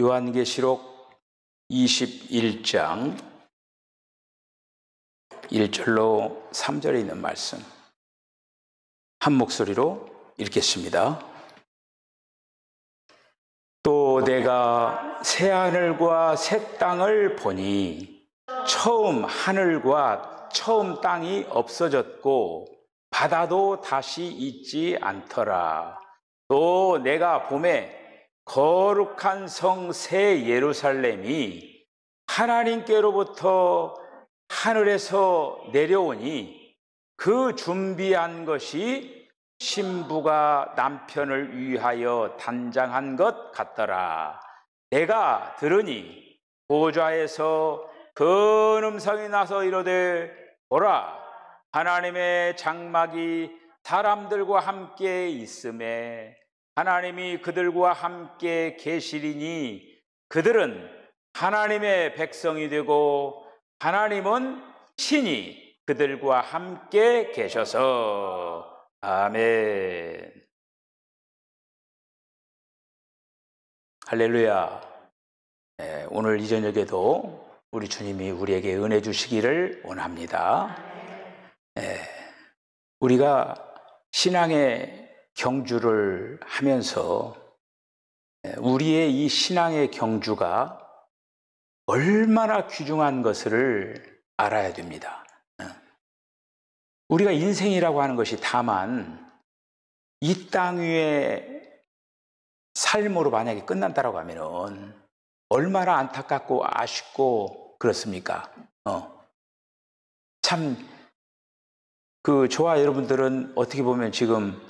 요한계시록 21장 1절로 3절에 있는 말씀 한 목소리로 읽겠습니다. 또 내가 새하늘과 새 땅을 보니 처음 하늘과 처음 땅이 없어졌고 바다도 다시 있지 않더라. 또 내가 보매 거룩한 성 새 예루살렘이 하나님께로부터 하늘에서 내려오니 그 준비한 것이 신부가 남편을 위하여 단장한 것 같더라. 내가 들으니 보좌에서 큰 음성이 나서 이르되 보라, 하나님의 장막이 사람들과 함께 있음에 하나님이 그들과 함께 계시리니 그들은 하나님의 백성이 되고 하나님은 친히 그들과 함께 계셔서. 아멘. 할렐루야. 오늘 이 저녁에도 우리 주님이 우리에게 은혜 주시기를 원합니다. 우리가 신앙의 경주를 하면서 우리의 이 신앙의 경주가 얼마나 귀중한 것을 알아야 됩니다. 우리가 인생이라고 하는 것이 다만 이 땅 위에 삶으로 만약에 끝난다라고 하면은 얼마나 안타깝고 아쉽고 그렇습니까? 참 저와 여러분들은 어떻게 보면 지금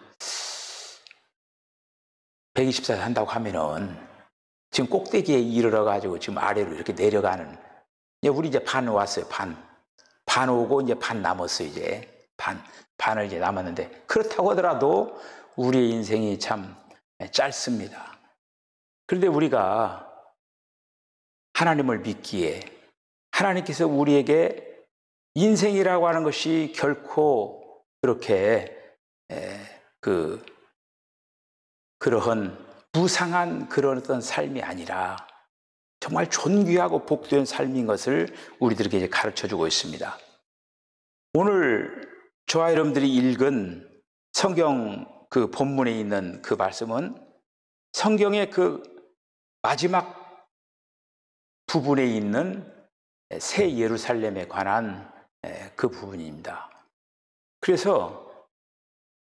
120살 한다고 하면은 지금 꼭대기에 이르러 가지고 지금 아래로 이렇게 내려가는, 우리 이제 반 왔어요. 반 오고 이제 반 남았어요. 이제 반을 이제 남았는데, 그렇다고 하더라도 우리의 인생이 참 짧습니다. 그런데 우리가 하나님을 믿기에 하나님께서 우리에게 인생이라고 하는 것이 결코 그렇게 그러한 무상한 그런 어떤 삶이 아니라 정말 존귀하고 복된 삶인 것을 우리들에게 이제 가르쳐주고 있습니다. 오늘 저와 여러분들이 읽은 성경 그 본문에 있는 그 말씀은 성경의 그 마지막 부분에 있는 새 예루살렘에 관한 그 부분입니다. 그래서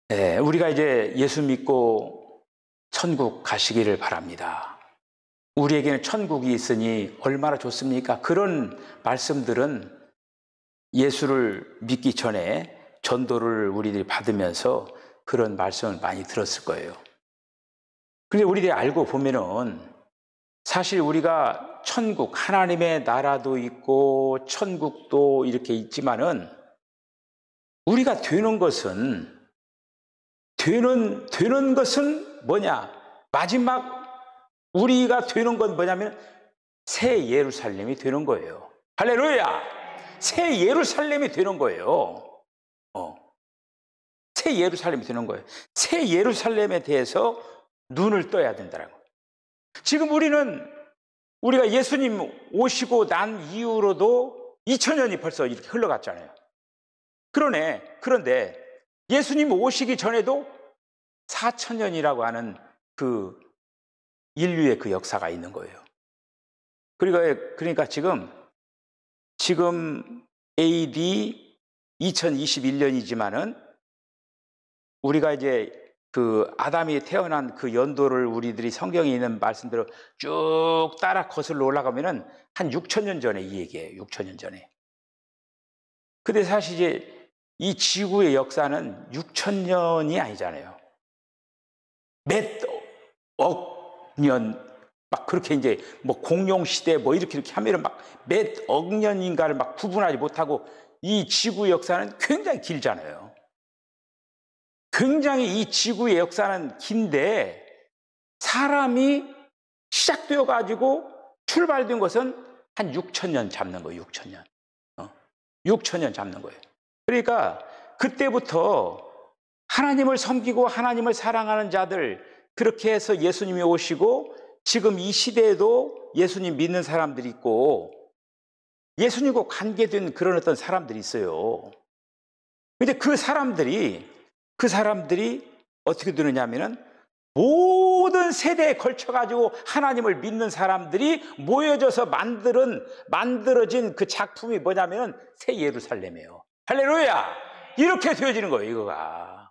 우리가 이제 예수 믿고 천국 가시기를 바랍니다. 우리에게는 천국이 있으니 얼마나 좋습니까? 그런 말씀들은 예수를 믿기 전에 전도를 우리들이 받으면서 그런 말씀을 많이 들었을 거예요. 근데 우리들이 알고 보면은 사실 우리가 천국, 하나님의 나라도 있고 천국도 이렇게 있지만은 우리가 되는 것은 뭐냐? 마지막 우리가 되는 건 뭐냐면 새 예루살렘이 되는 거예요. 할렐루야! 새 예루살렘이 되는 거예요. 새 예루살렘이 되는 거예요. 새 예루살렘에 대해서 눈을 떠야 된다는 거예요. 지금 우리가 예수님 오시고 난 이후로도 2000년이 벌써 이렇게 흘러갔잖아요. 그런데 예수님 오시기 전에도 4000년이라고 하는 그 인류의 그 역사가 있는 거예요. 그러니까 지금 AD 2021년이지만은 우리가 이제 그 아담이 태어난 그 연도를 우리들이 성경에 있는 말씀대로 쭉 따라 거슬러 올라가면은 한 6000년 전에 이 얘기예요. 6000년 전에. 근데 사실 이제 이 지구의 역사는 6000년이 아니잖아요. 몇억 년, 막 그렇게 이제 뭐 공룡시대 뭐 이렇게 하면은 막 몇억 년인가를 막 구분하지 못하고 이 지구 역사는 굉장히 길잖아요. 굉장히 이 지구의 역사는 긴데 사람이 시작되어 가지고 출발된 것은 한 6000년 잡는 거예요. 6000년. 6000년 잡는 거예요. 그러니까 그때부터 하나님을 섬기고 하나님을 사랑하는 자들, 그렇게 해서 예수님이 오시고 지금 이 시대에도 예수님 믿는 사람들이 있고 예수님과 관계된 그런 어떤 사람들이 있어요. 근데 그 사람들이 어떻게 되느냐면은 모든 세대에 걸쳐가지고 하나님을 믿는 사람들이 모여져서 만들어진 그 작품이 뭐냐면은 새 예루살렘이에요. 할렐루야! 이렇게 되어지는 거예요, 이거가.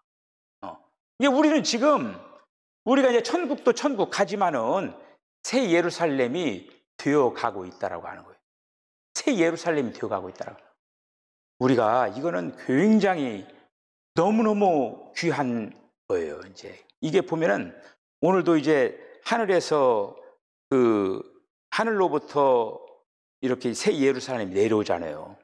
이게 우리는 지금, 우리가 이제 천국도 천국 가지만은 새 예루살렘이 되어가고 있다라고 하는 거예요. 새 예루살렘이 되어가고 있다라고. 우리가 이거는 굉장히 너무너무 귀한 거예요, 이제. 이게 보면은 오늘도 이제 하늘에서 하늘로부터 이렇게 새 예루살렘이 내려오잖아요.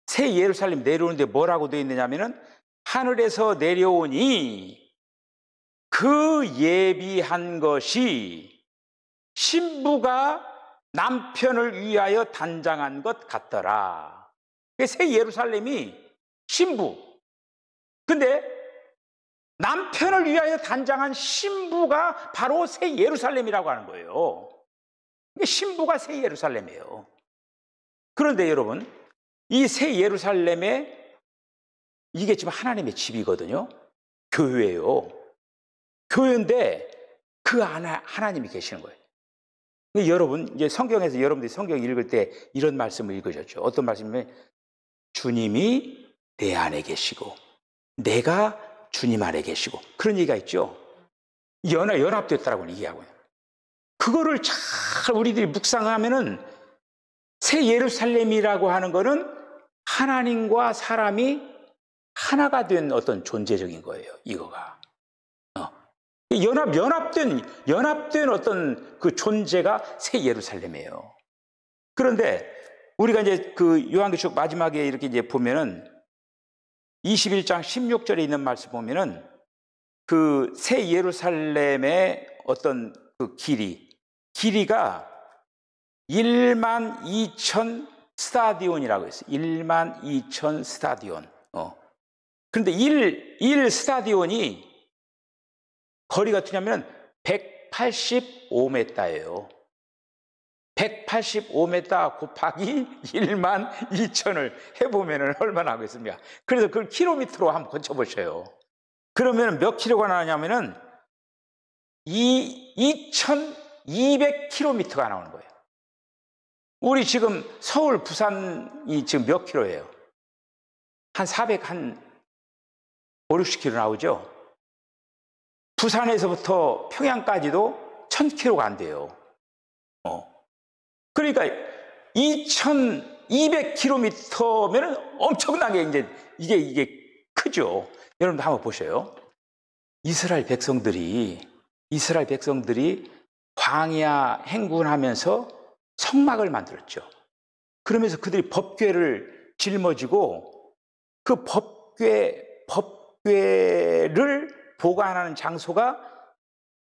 새 예루살렘 내려오는데 뭐라고 되어 있느냐면은 하늘에서 내려오니 그 예비한 것이 신부가 남편을 위하여 단장한 것 같더라. 새 예루살렘이 신부. 근데 남편을 위하여 단장한 신부가 바로 새 예루살렘이라고 하는 거예요. 신부가 새 예루살렘이에요. 그런데 여러분, 이 새 예루살렘에 이게 지금 하나님의 집이거든요. 교회예요. 교회인데 그 안에 하나님이 계시는 거예요. 여러분, 이제 성경에서 여러분들이 성경 읽을 때 이런 말씀을 읽으셨죠. 어떤 말씀이냐면 주님이 내 안에 계시고 내가 주님 안에 계시고 그런 얘기가 있죠. 연합됐다라고 얘기하고요. 그거를 잘 우리들이 묵상하면은 새 예루살렘이라고 하는 거는 하나님과 사람이 하나가 된 어떤 존재적인 거예요. 이거가 연합된 어떤 그 존재가 새 예루살렘이에요. 그런데 우리가 이제 그 요한계시록 마지막에 이렇게 이제 보면은 21장 16절에 있는 말씀 보면은 그 새 예루살렘의 어떤 그 길이가 1만 2천 스타디온이라고 했어요. 1만 2천 스타디온. 그런데 1 스타디온이 거리가 어떠냐면 185m예요. 185m 곱하기 1만 2천을 해보면 얼마나 하겠습니까? 그래서 그걸 킬로미터로 한번 고쳐보셔요. 그러면 몇 킬로가 나오냐면은 2200km가 나오는 거예요. 우리 지금 서울, 부산이 지금 몇 킬로예요? 한 5, 60km 나오죠? 부산에서부터 평양까지도 1000km가 안 돼요. 그러니까 2200km면 엄청나게 이제 이게 크죠. 여러분 한번 보셔요. 이스라엘 백성들이 광야 행군하면서 성막을 만들었죠. 그러면서 그들이 법궤를 짊어지고 그 법궤를 보관하는 장소가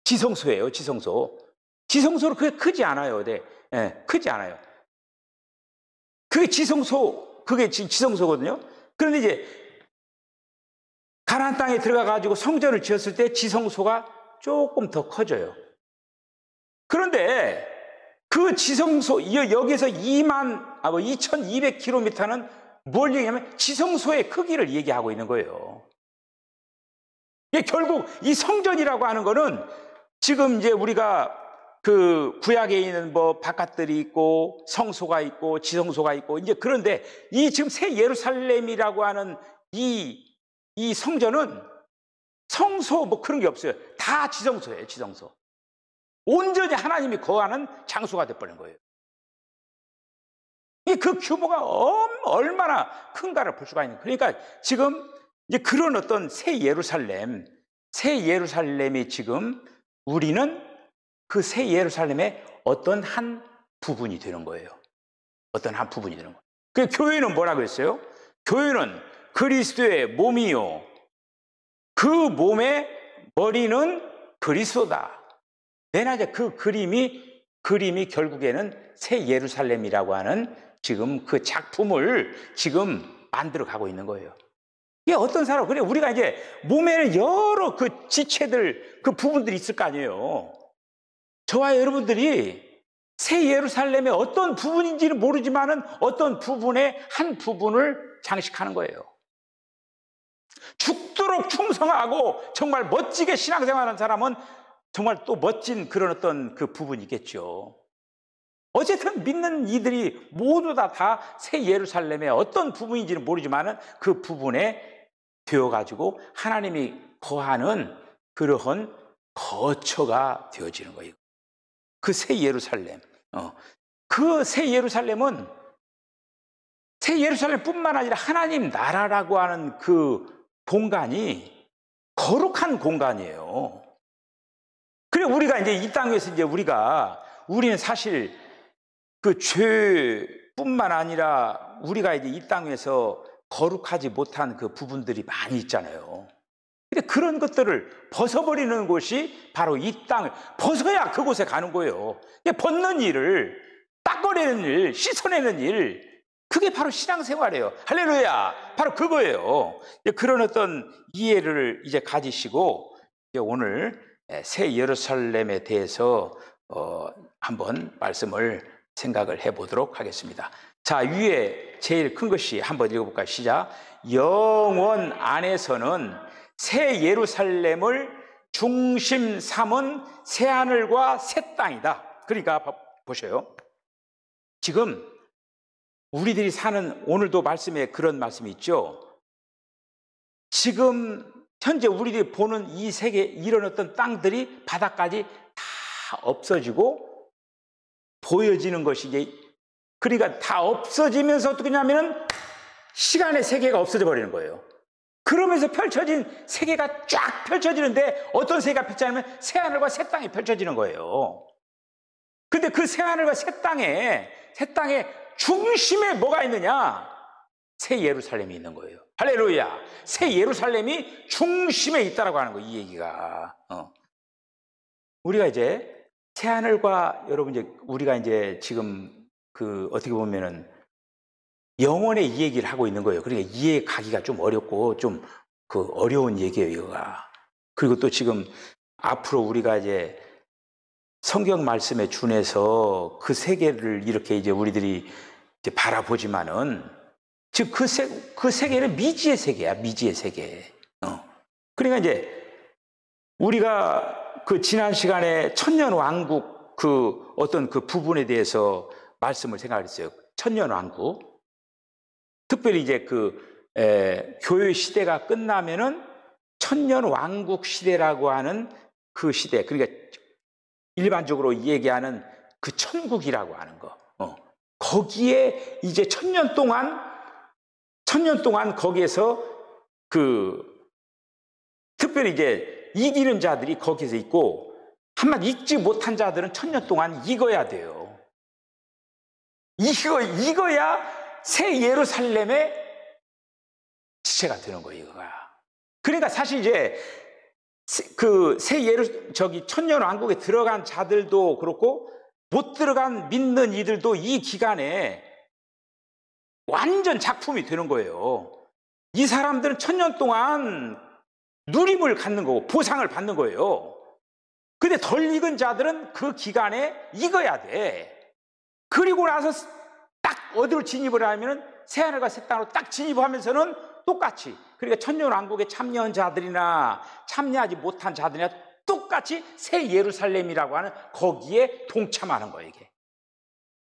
지성소예요. 지성소는 그게 크지 않아요. 네. 크지 않아요. 그게 지성소거든요. 그런데 이제 가나안 땅에 들어가 가지고 성전을 지었을 때 지성소가 조금 더 커져요. 그런데 그 지성소 여기서 2200km는 뭘 얘기하면 지성소의 크기를 얘기하고 있는 거예요. 결국 이 성전이라고 하는 거는 지금 이제 우리가 그 구약에 있는 뭐 바깥들이 있고 성소가 있고 지성소가 있고 이제 그런데 이 지금 새 예루살렘이라고 하는 이 성전은 성소 뭐 그런 게 없어요. 다 지성소예요. 지성소. 온전히 하나님이 거하는 장소가 돼버린 거예요. 그 규모가 얼마나 큰가를 볼 수가 있는. 그러니까 지금 이제 그런 어떤 새 예루살렘이 지금 우리는 그 새 예루살렘의 어떤 한 부분이 되는 거예요. 어떤 한 부분이 되는 거예요. 그 교회는 뭐라고 했어요? 교회는 그리스도의 몸이요. 그 몸의 머리는 그리스도다. 내나자 그 그림이 결국에는 새 예루살렘이라고 하는 지금 그 작품을 지금 만들어 가고 있는 거예요. 이게 어떤 사람, 그래, 우리가 이제 몸에는 여러 그 지체들, 그 부분들이 있을 거 아니에요. 저와 여러분들이 새 예루살렘의 어떤 부분인지는 모르지만은 어떤 부분의 한 부분을 장식하는 거예요. 죽도록 충성하고 정말 멋지게 신앙생활하는 사람은 정말 또 멋진 그런 어떤 그 부분이 있겠죠. 어쨌든 믿는 이들이 모두 다 새 예루살렘의 어떤 부분인지는 모르지만은 그 부분에 되어가지고 하나님이 거하는 그러한 거처가 되어지는 거예요. 그 새 예루살렘. 그 새 예루살렘은 새 예루살렘뿐만 아니라 하나님 나라라고 하는 그 공간이 거룩한 공간이에요. 그래 우리가 이제 이 땅에서 이제 우리는 사실 그 죄뿐만 아니라 우리가 이제 이 땅에서 거룩하지 못한 그 부분들이 많이 있잖아요. 근데 그런 것들을 벗어버리는 곳이 바로 이 땅을 벗어야 그곳에 가는 거예요. 벗는 일을, 닦아내는 일, 씻어내는 일, 그게 바로 신앙생활이에요. 할렐루야! 바로 그거예요. 그런 어떤 이해를 이제 가지시고 오늘 새 예루살렘에 대해서 한번 말씀을 생각을 해보도록 하겠습니다. 자, 위에 제일 큰 것이 한번 읽어볼까요? 시작. 영원 안에서는 새 예루살렘을 중심 삼은 새 하늘과 새 땅이다. 그러니까 보셔요. 지금 우리들이 사는 오늘도 말씀에 그런 말씀이 있죠. 지금 현재 우리들이 보는 이 세계 이런 어떤 땅들이 바닥까지 다 없어지고 보여지는 것이 이제 그러니까 다 없어지면서 어떻게 하냐면은 시간의 세계가 없어져 버리는 거예요. 그러면서 펼쳐진 세계가 쫙 펼쳐지는데 어떤 세계가 펼쳐지냐면 새하늘과 새 땅이 펼쳐지는 거예요. 근데 그 새하늘과 새 땅의 중심에 뭐가 있느냐? 새 예루살렘이 있는 거예요. 할렐루야. 새 예루살렘이 중심에 있다라고 하는 거예요. 이 얘기가. 우리가 이제 새하늘과 여러분 이제 우리가 이제 지금 그 어떻게 보면은 영혼의 이 얘기를 하고 있는 거예요. 그러니까 이해 가기가 좀 어렵고 좀 그 어려운 얘기예요, 이거가. 그리고 또 지금 앞으로 우리가 이제 성경 말씀에 준해서 그 세계를 이렇게 이제 우리들이 이제 바라보지만은 즉 그 세계는 미지의 세계야, 미지의 세계. 그러니까 이제 우리가 그 지난 시간에 천년 왕국 그 어떤 그 부분에 대해서 말씀을 생각했어요. 천년 왕국. 특별히 이제 교회 시대가 끝나면은 천년 왕국 시대라고 하는 그 시대. 그러니까 일반적으로 얘기하는 그 천국이라고 하는 거. 거기에 이제 천년 동안 거기에서 특별히 이제 이기는 자들이 거기서 있고 한마디 읽지 못한 자들은 천년 동안 익어야 돼요. 익어야 새 예루살렘의 지체가 되는 거예요, 이거가. 그러니까 사실 이제 천년 왕국에 들어간 자들도 그렇고 못 들어간 믿는 이들도 이 기간에 완전 작품이 되는 거예요. 이 사람들은 천년 동안 누림을 갖는 거고 보상을 받는 거예요. 근데 덜 익은 자들은 그 기간에 익어야 돼. 그리고 나서 딱 어디로 진입을 하면은 새하늘과 새 땅으로 딱 진입하면서는 똑같이 그러니까 천년 왕국에 참여한 자들이나 참여하지 못한 자들이나 똑같이 새 예루살렘이라고 하는 거기에 동참하는 거예요, 이게.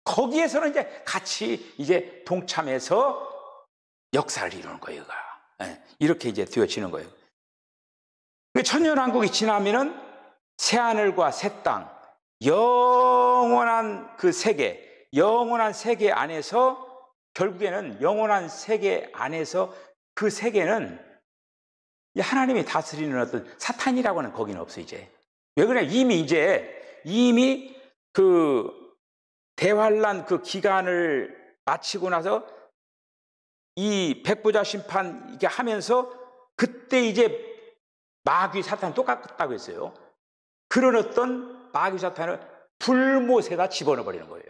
거기에서는 이제 같이 이제 동참해서 역사를 이루는 거예요, 이거. 이렇게 이제 되어지는 거예요. 천년 왕국이 지나면은 새 하늘과 새 땅, 영원한 그 세계, 영원한 세계 안에서 결국에는 영원한 세계 안에서 그 세계는 하나님이 다스리는 어떤 사탄이라고 하는 거기는 없어 이제. 왜 그래? 이미 그 대환란 그 기간을 마치고 나서 이 백보자 심판 이게 하면서 그때 이제 마귀 사탄이 똑같다고 했어요. 그런 어떤 마귀 사탄을 불못에다 집어넣어 버리는 거예요.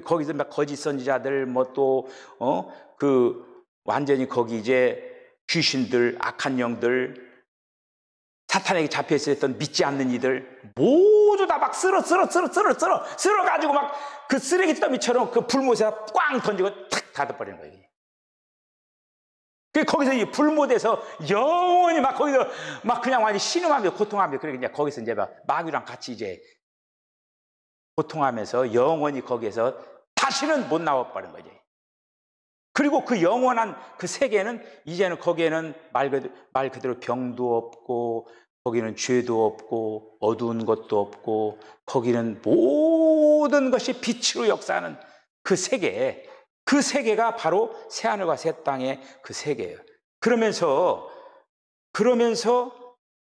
거기서 막 거짓 선지자들 완전히 거기 이제 귀신들, 악한 영들, 사탄에게 잡혀 있었던 믿지 않는 이들 모두 모두 다 막 쓸어가지고 막 그 쓰레기 더미처럼 그 불못에다 꽝 던지고 탁 닫아버리는 거예요. 거기서 이 불못에서 영원히 막 거기서 막 그냥 완전히 신음하며 고통하며, 그러니까 이제 거기서 이제 막 마귀랑 같이 이제 고통하면서 영원히 거기에서 다시는 못 나와버린 거지. 그리고 그 영원한 그 세계는 이제는 거기에는 말 그대로 병도 없고, 거기는 죄도 없고, 어두운 것도 없고, 거기는 모든 것이 빛으로 역사하는 그 세계, 그 세계가 바로 새하늘과 새 땅의 그 세계예요. 그러면서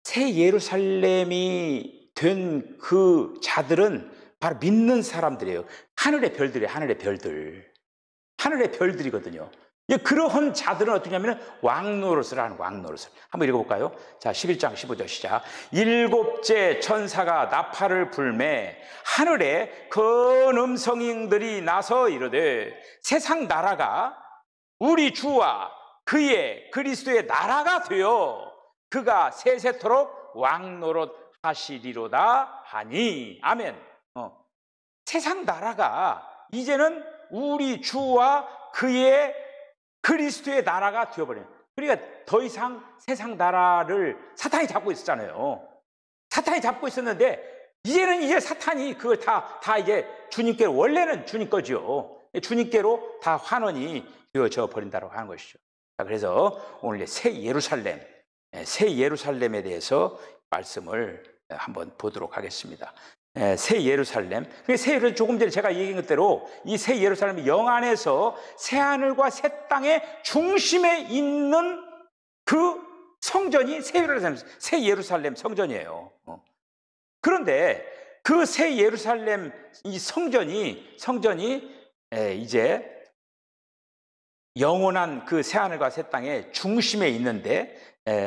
새 예루살렘이 된 그 자들은 바로 믿는 사람들이에요. 하늘의 별들이에요. 하늘의 별들. 하늘의 별들이거든요. 그러한 자들은 어떻게 하냐면 왕노릇을 하는, 왕노릇을. 한번 읽어볼까요? 자, 11장 15절 시작. 일곱째 천사가 나팔을 불매 하늘에 큰 음성들이 나서 이르되 세상 나라가 우리 주와 그의 그리스도의 나라가 되어 그가 세세토록 왕노릇 하시리로다 하니. 아멘. 세상 나라가 이제는 우리 주와 그의 그리스도의 나라가 되어버려요. 그러니까 더 이상 세상 나라를 사탄이 잡고 있었잖아요. 사탄이 잡고 있었는데 이제는 이제 사탄이 그걸 다 이제 주님께로, 원래는 주님 거죠. 주님께로 다 환원이 되어져 버린다고 하는 것이죠. 그래서 오늘 새 예루살렘에 대해서 말씀을 한번 보도록 하겠습니다. 새 예루살렘. 새 예루살렘, 조금 전에 제가 얘기한 것대로 이 새 예루살렘이 영안에서 새 하늘과 새 땅의 중심에 있는 그 성전이 새 예루살렘 성전이에요. 그런데 그 새 예루살렘 이 성전이 이제 영원한 그 새 하늘과 새 땅의 중심에 있는데,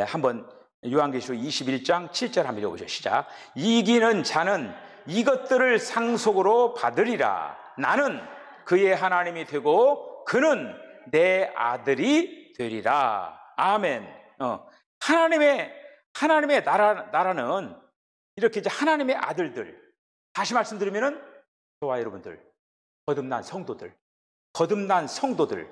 한번 요한계시록 21장 7절 한번 읽어보시죠. 시작. 이기는 자는 이것들을 상속으로 받으리라. 나는 그의 하나님이 되고 그는 내 아들이 되리라. 아멘. 하나님의 나라는 이렇게 이제 하나님의 아들들. 다시 말씀드리면은, 저와 여러분들, 거듭난 성도들이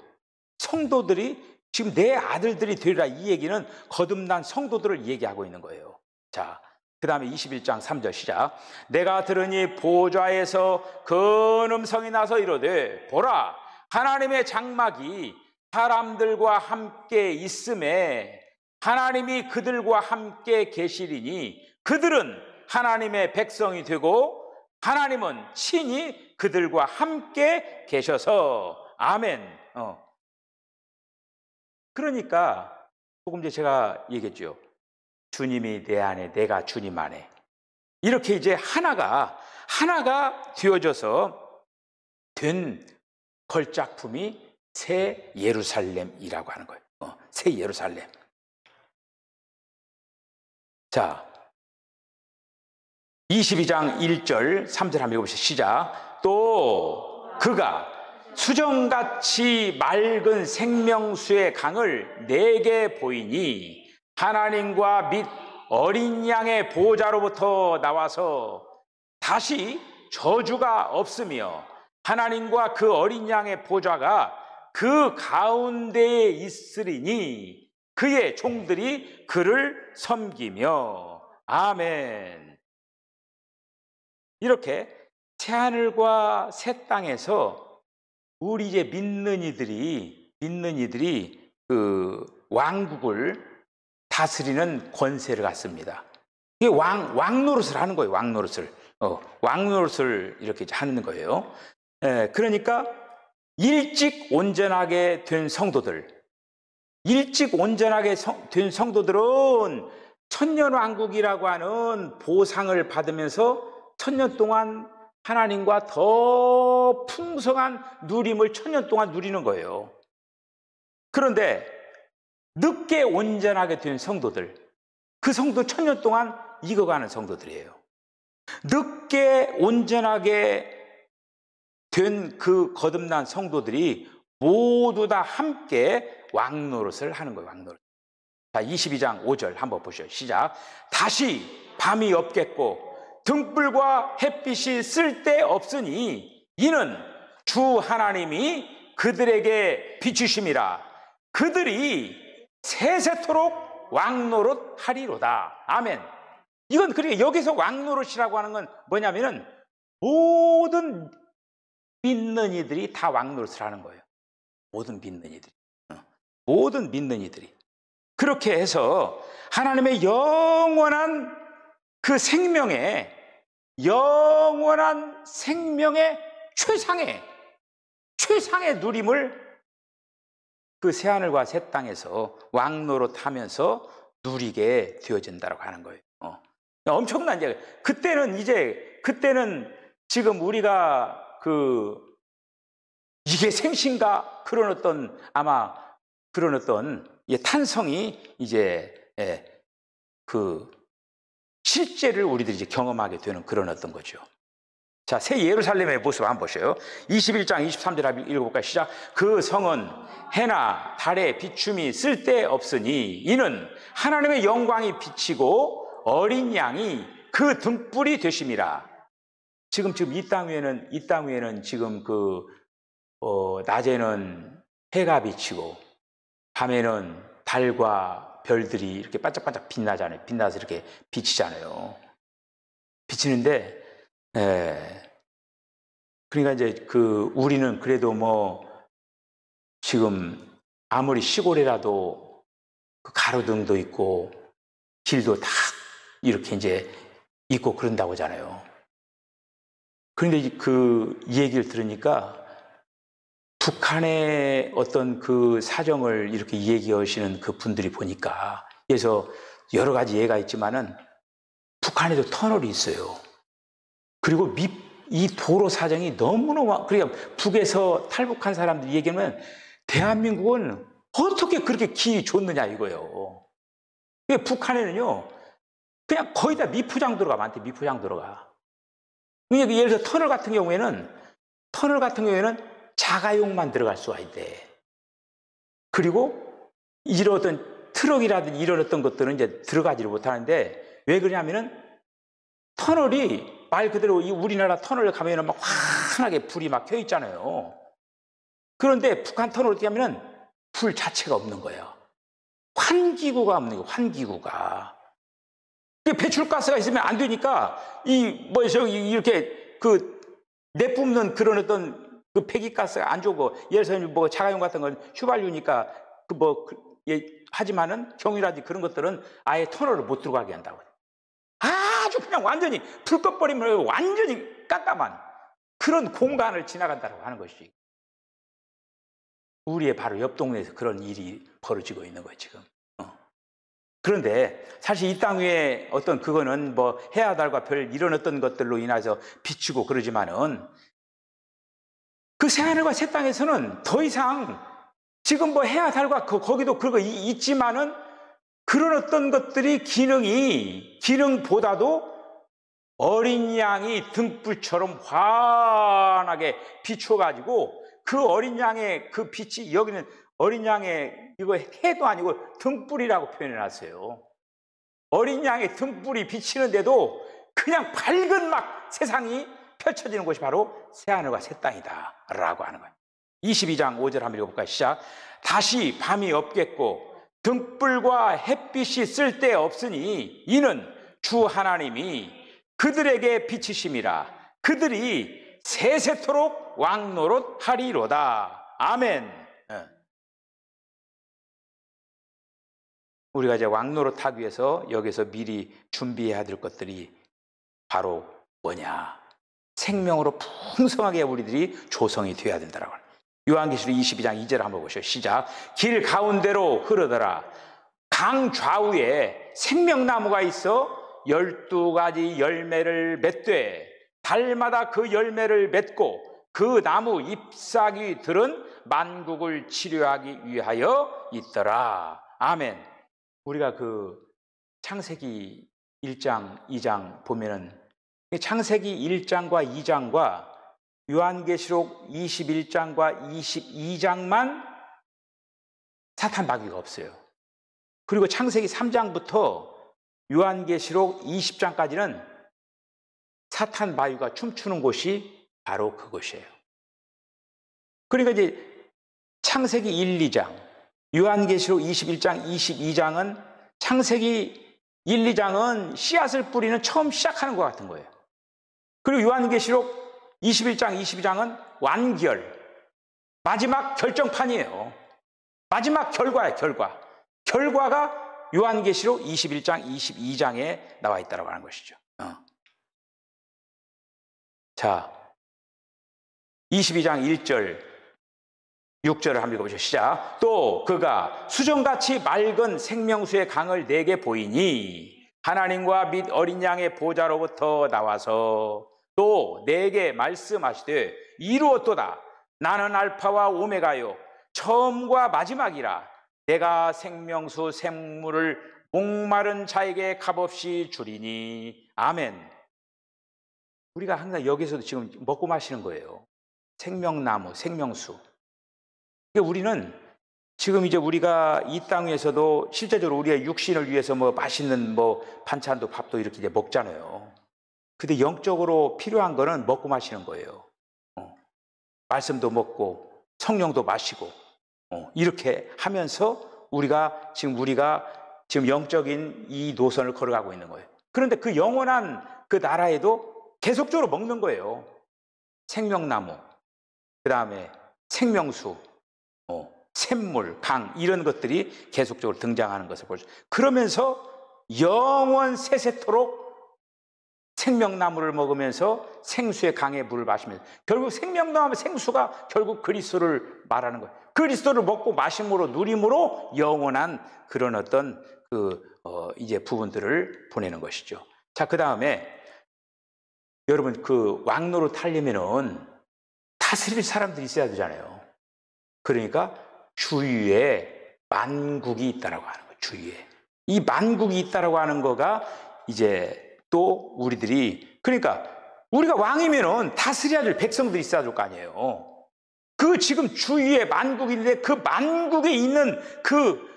지금 내 아들들이 되리라. 이 얘기는 거듭난 성도들을 얘기하고 있는 거예요. 자, 그 다음에 21장 3절 시작. 내가 들으니 보좌에서 큰 음성이 나서 이르되 보라, 하나님의 장막이 사람들과 함께 있음에 하나님이 그들과 함께 계시리니 그들은 하나님의 백성이 되고 하나님은 친히 그들과 함께 계셔서. 아멘. 그러니까 조금 전에 제가 얘기했죠. 주님이 내 안에, 내가 주님 안에. 이렇게 이제 하나가 되어져서 된 걸작품이 새 예루살렘이라고 하는 거예요. 새 예루살렘. 자, 22장 1절 3절 한번 읽어보시죠. 시작. 또 그가 수정같이 맑은 생명수의 강을 내게 보이니 하나님과 및 어린 양의 보좌로부터 나와서 다시 저주가 없으며 하나님과 그 어린 양의 보좌가 그 가운데에 있으리니 그의 종들이 그를 섬기며. 아멘. 이렇게 새하늘과 새 땅에서 우리 이제 믿는 이들이 그 왕국을 다스리는 권세를 갖습니다. 이게 왕노릇을 하는 거예요. 왕노릇을 이렇게 하는 거예요. 그러니까 일찍 온전하게 된 성도들은 천년왕국이라고 하는 보상을 받으면서 천년 동안 하나님과 더 풍성한 누림을 천년 동안 누리는 거예요. 그런데 늦게 온전하게 된 성도들, 그 성도 천년 동안 익어가는 성도들이에요. 늦게 온전하게 된 그 거듭난 성도들이 모두 다 함께 왕노릇을 하는 거예요. 왕노릇. 자, 22장 5절 한번 보시죠. 시작. 다시 밤이 없겠고 등불과 햇빛이 쓸데없으니 이는 주 하나님이 그들에게 비추심이라. 그들이 세세토록 왕노릇하리로다. 아멘. 이건 그러니까 여기서 왕노릇이라고 하는 건 뭐냐면은 모든 믿는 이들이 다 왕노릇을 하는 거예요. 모든 믿는 이들이. 모든 믿는 이들이. 그렇게 해서 하나님의 영원한 그 생명의 최상의 누림을 그 새하늘과 새 땅에서 왕노릇하면서 누리게 되어진다고 하는 거예요. 엄청난 얘기. 그때는 지금 우리가 이게 생신가 그런 어떤 탄성이 이제 실제를 우리들이 이제 경험하게 되는 그런 어떤 거죠. 자, 새 예루살렘의 모습 한번 보셔요. 21장 23절 읽어볼까요? 시작. 그 성은 해나 달의 비춤이 쓸데없으니 이는 하나님의 영광이 비치고 어린 양이 그 등불이 되심이라. 지금 이 땅 위에는 지금 낮에는 해가 비치고 밤에는 달과 별들이 이렇게 반짝반짝 빛나잖아요. 빛나서 이렇게 비치잖아요. 비치는데, 그러니까 이제 우리는 그래도 지금 아무리 시골이라도 가로등도 있고 길도 다 이렇게 이제 있고 그런다고 하잖아요. 그런데 이 얘기를 들으니까 북한의 어떤 사정을 이렇게 얘기하시는 분들이 보니까, 그래서 여러 가지 예가 있지만은 북한에도 터널이 있어요. 그리고 이 도로 사정이 너무너무, 그러니까 북에서 탈북한 사람들이 얘기하면 대한민국은 어떻게 그렇게 길이 좋느냐 이거예요. 그러니까 북한에는요, 그냥 거의 다 미포장도로가 많대, 미포장도로가. 그러니까 예를 들어 터널 같은 경우에는 자가용만 들어갈 수가 있대. 그리고 이런 어떤 트럭이라든지 이런 어떤 것들은 이제 들어가지를 못하는데, 왜 그러냐면은 터널이 말 그대로 우리나라 터널에 가면은 막 환하게 불이 막 켜 있잖아요. 그런데 북한 터널 어떻게 하면은 불 자체가 없는 거예요. 환기구가 없는 거예요, 환기구가. 배출가스가 있으면 안 되니까 이렇게 내뿜는 그런 어떤 배기가스가 안 좋고, 예를 들어서 자가용 같은 건 휘발유니까 하지만은 경유라든지 그런 것들은 아예 터널을 못 들어가게 한다고. 아주 그냥 완전히 불 꺼버리면 완전히 깜깜한 그런 공간을 지나간다고 하는 것이 우리의 바로 옆 동네에서 그런 일이 벌어지고 있는 거예요, 지금. 그런데 사실 이 땅 위에 어떤 그거는 해와 달과 별 이런 어떤 것들로 인해서 비추고 그러지만은 그 새하늘과 새 땅에서는 더 이상 지금 해와 달과 거기도 그거 있지만은 그런 어떤 것들이 기능보다도 어린 양이 등불처럼 환하게 비춰가지고 그 어린 양의 그 빛이, 여기는 어린 양의 이거 해도 아니고 등불이라고 표현해놨어요. 어린 양의 등불이 비치는데도 그냥 밝은 막 세상이 펼쳐지는 곳이 바로 새하늘과 새 땅이다 라고 하는 거예요. 22장 5절 한번 읽어볼까요? 시작. 다시 밤이 없겠고 등불과 햇빛이 쓸데없으니 이는 주 하나님이 그들에게 비치심이라. 그들이 세세토록 왕노릇하리로다. 아멘. 우리가 이제 왕노릇하기 위해서 여기서 미리 준비해야 될 것들이 바로 뭐냐? 생명으로 풍성하게 우리들이 조성이 되어야 된다라고 합니다. 요한계시록 22장 2절 한번 보시죠. 시작. 길 가운데로 흐르더라. 강 좌우에 생명나무가 있어 12가지 열매를 맺되 달마다 그 열매를 맺고 그 나무 잎사귀들은 만국을 치료하기 위하여 있더라. 아멘. 우리가 창세기 1장, 2장 보면은 창세기 1장과 2장과 요한계시록 21장과 22장만 사탄 마귀가 없어요. 그리고 창세기 3장부터 요한계시록 20장까지는 사탄 바위가 춤추는 곳이 바로 그곳이에요. 그러니까 이제 창세기 1, 2장, 요한계시록 21장, 22장은 창세기 1, 2장은 씨앗을 뿌리는 처음 시작하는 것 같은 거예요. 그리고 요한계시록 21장, 22장은 완결, 마지막 결정판이에요. 마지막 결과예요, 결과. 결과가 요한계시록 21장, 22장에 나와 있다고 하는 것이죠. 자, 22장 1절, 6절을 한번 읽어보시죠. 시작. 또 그가 수정같이 맑은 생명수의 강을 내게 보이니 하나님과 및 어린 양의 보좌로부터 나와서 또 내게 말씀하시되 이루었도다. 나는 알파와 오메가요 처음과 마지막이라. 내가 생명수 샘물을 목마른 자에게 값없이 주리니. 아멘. 우리가 항상 여기서도 지금 먹고 마시는 거예요. 생명나무, 생명수. 그러니까 우리는 지금 이제 우리가 이 땅에서도 실제적으로 우리의 육신을 위해서 뭐 맛있는 뭐 반찬도 밥도 이렇게 이제 먹잖아요. 근데 영적으로 필요한 거는 먹고 마시는 거예요. 말씀도 먹고 성령도 마시고 이렇게 하면서 우리가 지금 영적인 이 노선을 걸어가고 있는 거예요. 그런데 그 영원한 그 나라에도 계속적으로 먹는 거예요. 생명나무, 그 다음에 생명수, 샘물, 강 이런 것들이 계속적으로 등장하는 것을 보죠. 그러면서 영원 세세토록 생명나무를 먹으면서 생수의 강의 물을 마시면서 결국 생명나무 생수가 결국 그리스도를 말하는 거예요. 그리스도를 먹고 마심으로 누림으로 영원한 그런 어떤 이제 부분들을 보내는 것이죠. 자, 그 다음에 여러분 그 왕노릇 하려면은 다스릴 사람들이 있어야 되잖아요. 그러니까 주위에 만국이 있다라고 하는 거예요. 주위에 이 만국이 있다라고 하는 거가 이제 또 우리들이 그러니까 우리가 왕이면은 다스려야 될 백성들이 있어야 될 거 아니에요. 그 지금 주위에 만국이 있는데 그 만국에 있는 그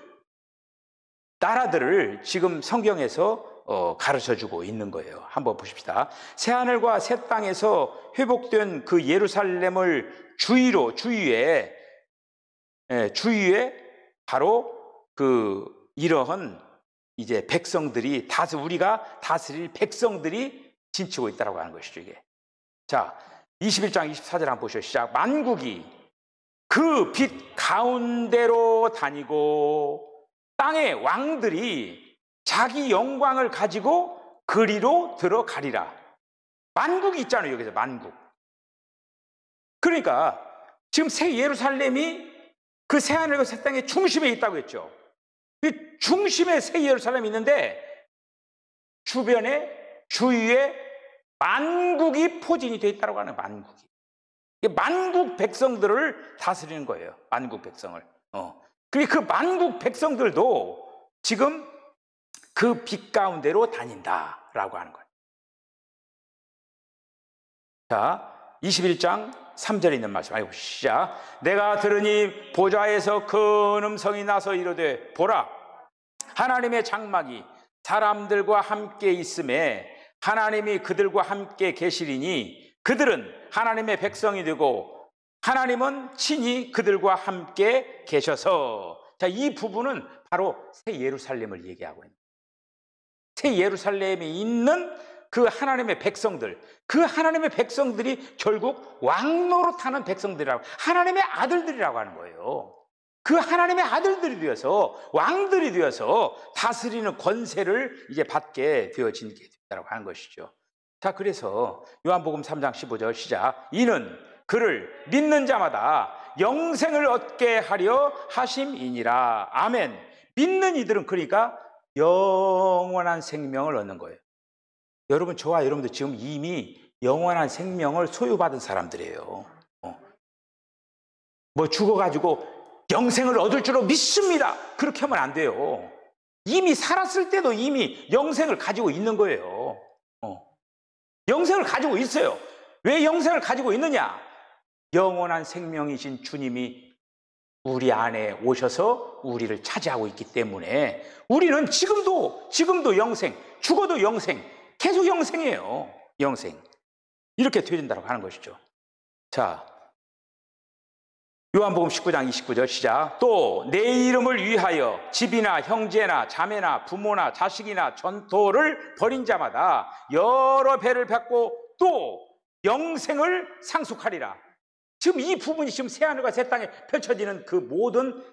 나라들을 지금 성경에서 가르쳐주고 있는 거예요. 한번 보십시다. 새하늘과 새 땅에서 회복된 그 예루살렘을 주위에 바로 그 이러한 이제 백성들이 우리가 다스릴 백성들이 진치고 있다고 하는 것이죠. 이게. 자, 21장 24절 한번 보시죠. 시작. 만국이 그 빛 가운데로 다니고 땅의 왕들이 자기 영광을 가지고 그리로 들어가리라. 만국이 있잖아요. 여기서 만국. 그러니까 지금 새 예루살렘이 그 새하늘과 새 땅의 중심에 있다고 했죠. 그 중심에 새 예루살렘이 있는데 주위에 만국이 포진이 되어 있다고 하는 만국이. 만국 백성들을 다스리는 거예요. 만국 백성을. 그리고 그 만국 백성들도 지금 그 빛 가운데로 다닌다라고 하는 거예요. 자, 21장 3절에 있는 말씀. 아이고, 시작. 내가 들으니 보좌에서 큰 음성이 나서 이르되 보라, 하나님의 장막이 사람들과 함께 있음에 하나님이 그들과 함께 계시리니 그들은 하나님의 백성이 되고 하나님은 친히 그들과 함께 계셔서. 자, 이 부분은 바로 새 예루살렘을 얘기하고 있는 거예요. 새 예루살렘에 있는 그 하나님의 백성들, 그 하나님의 백성들이 결국 왕노릇하는 백성들이라고, 하나님의 아들들이라고 하는 거예요. 그 하나님의 아들들이 되어서 왕들이 되어서 다스리는 권세를 이제 받게 되어진 게 됐다고 하는 것이죠. 자, 그래서 요한복음 3장 15절 시작. 이는 그를 믿는 자마다 영생을 얻게 하려 하심이니라. 아멘. 믿는 이들은 그러니까 영원한 생명을 얻는 거예요. 여러분, 저와 여러분도 지금 이미 영원한 생명을 소유받은 사람들이에요. 뭐 죽어가지고 영생을 얻을 줄로 믿습니다. 그렇게 하면 안 돼요. 이미 살았을 때도 이미 영생을 가지고 있는 거예요. 영생을 가지고 있어요. 왜 영생을 가지고 있느냐? 영원한 생명이신 주님이 우리 안에 오셔서 우리를 차지하고 있기 때문에 우리는 지금도 영생, 죽어도 영생, 계속 영생이에요. 영생. 이렇게 되어진다고 하는 것이죠. 자, 요한복음 19장 29절 시작. 또 내 이름을 위하여 집이나 형제나 자매나 부모나 자식이나 전토를 벌인 자마다 여러 배를 받고 또 영생을 상속하리라. 지금 이 부분이 지금 새하늘과 새 땅에 펼쳐지는 그 모든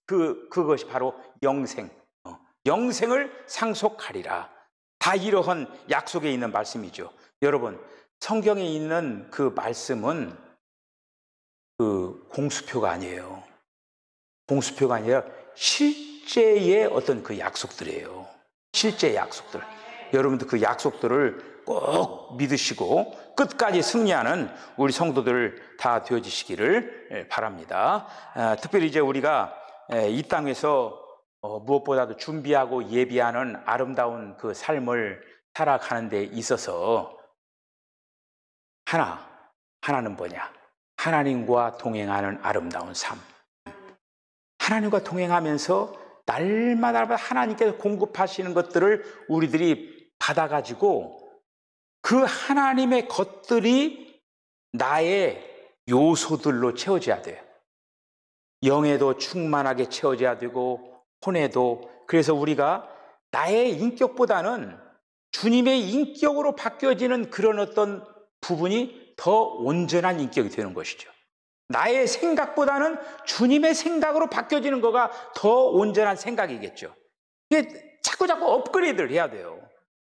그것이 바로 영생, 영생을 상속하리라. 다 이러한 약속에 있는 말씀이죠. 여러분, 성경에 있는 그 말씀은 그 공수표가 아니에요. 공수표가 아니라 실제의 어떤 그 약속들이에요. 실제 약속들. 여러분도 그 약속들을 꼭 믿으시고 끝까지 승리하는 우리 성도들 다 되어지시기를 바랍니다. 특별히 이제 우리가 이 땅에서 무엇보다도 준비하고 예비하는 아름다운 그 삶을 살아가는 데 있어서 하나는 뭐냐? 하나님과 동행하는 아름다운 삶. 하나님과 동행하면서 날마다 하나님께서 공급하시는 것들을 우리들이 받아가지고 그 하나님의 것들이 나의 요소들로 채워져야 돼요. 영에도 충만하게 채워져야 되고 혼에도. 그래서 우리가 나의 인격보다는 주님의 인격으로 바뀌어지는 그런 어떤 부분이 더 온전한 인격이 되는 것이죠. 나의 생각보다는 주님의 생각으로 바뀌어지는 거가 더 온전한 생각이겠죠. 이게 자꾸 업그레이드를 해야 돼요.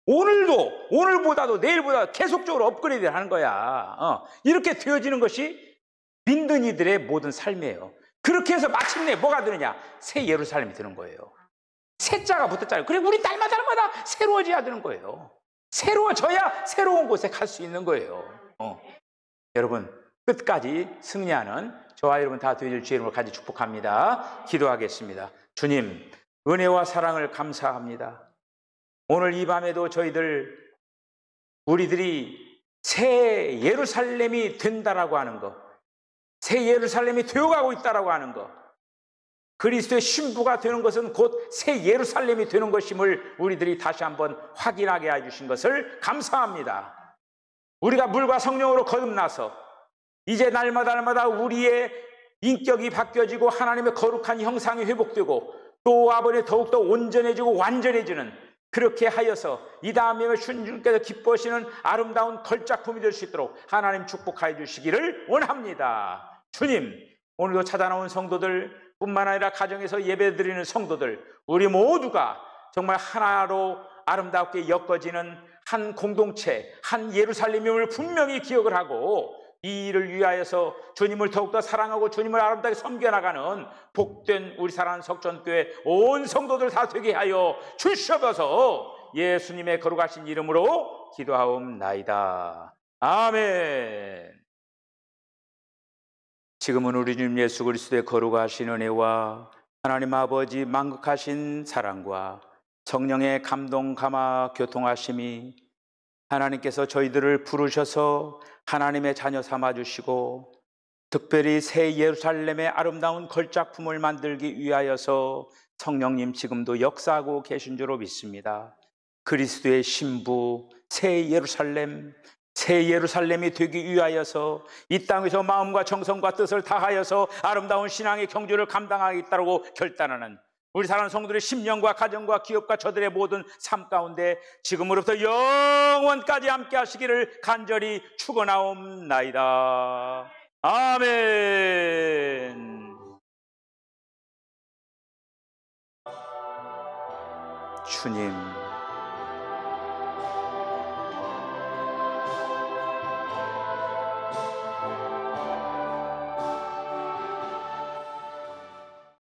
오늘보다도 내일보다 계속적으로 업그레이드를 하는 거야. 이렇게 되어지는 것이 믿는 이들의 모든 삶이에요. 그렇게 해서 마침내 뭐가 되느냐? 새 예루살렘이 되는 거예요. 새 자가 붙었잖아요. 그래, 우리 날마다 새로워져야 되는 거예요. 새로워져야 새로운 곳에 갈 수 있는 거예요. 여러분, 끝까지 승리하는 저와 여러분 다 되어질 주의 이름으로 간절히 축복합니다. 기도하겠습니다. 주님, 은혜와 사랑을 감사합니다. 오늘 이 밤에도 우리들이 새 예루살렘이 된다라고 하는 것, 새 예루살렘이 되어가고 있다라고 하는 것, 그리스도의 신부가 되는 것은 곧 새 예루살렘이 되는 것임을 우리들이 다시 한번 확인하게 해주신 것을 감사합니다. 우리가 물과 성령으로 거듭나서 이제 날마다 우리의 인격이 바뀌어지고 하나님의 거룩한 형상이 회복되고 또 아버지 더욱더 온전해지고 완전해지는, 그렇게 하여서 이 다음에 주님께서 기뻐하시는 아름다운 걸작품이 될 수 있도록 하나님 축복하여 주시기를 원합니다. 주님, 오늘도 찾아나온 성도들 뿐만 아니라 가정에서 예배드리는 성도들, 우리 모두가 정말 하나로 아름답게 엮어지는 한 공동체, 한 예루살렘임을 분명히 기억을 하고 이 일을 위하여서 주님을 더욱더 사랑하고 주님을 아름답게 섬겨나가는 복된 우리 사랑하는 석전교회 온 성도들 다 되게 하여 주시옵소서. 예수님의 거룩하신 이름으로 기도하옵나이다. 아멘. 지금은 우리 주님 예수 그리스도의 거룩하신 은혜와 하나님 아버지 만극하신 사랑과 성령의 감동 감화 교통하심이 하나님께서 저희들을 부르셔서 하나님의 자녀 삼아주시고 특별히 새 예루살렘의 아름다운 걸작품을 만들기 위하여서 성령님 지금도 역사하고 계신 줄로 믿습니다. 그리스도의 신부 새 예루살렘이 되기 위하여서 이 땅에서 마음과 정성과 뜻을 다하여서 아름다운 신앙의 경주를 감당하겠다고 결단하는 우리 사랑하는 성도들의 심령과 가정과 기업과 저들의 모든 삶 가운데 지금으로부터 영원까지 함께 하시기를 간절히 축원하옵나이다. 아멘. 주님,